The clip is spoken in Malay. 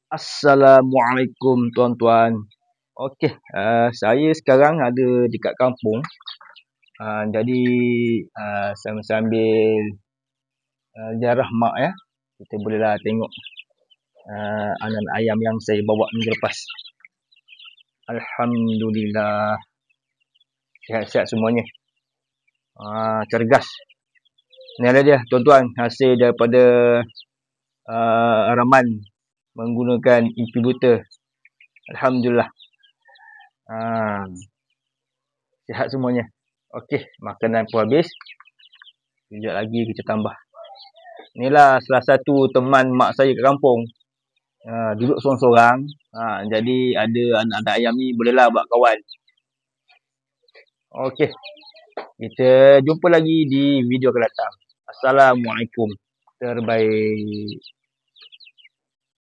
Assalamualaikum tuan-tuan. Okey, saya sekarang ada dekat kampung. Jadi sambil ziarah mak ya. Kita bolehlah tengok anak ayam yang saya bawa minggu lepas. Alhamdulillah. Sihat-sihat semuanya. Cergas. Ni ada dia tuan-tuan, hasil daripada raman menggunakan incubator. Alhamdulillah. Sihat semuanya. Okey, makanan pun habis. Sekejap lagi kita tambah. Inilah salah satu teman mak saya kat kampung. Duduk sorang-sorang. Jadi ada anak-anak ayam ni bolehlah buat kawan. Okey. Kita jumpa lagi di video akan datang. Assalamualaikum. Terbaik.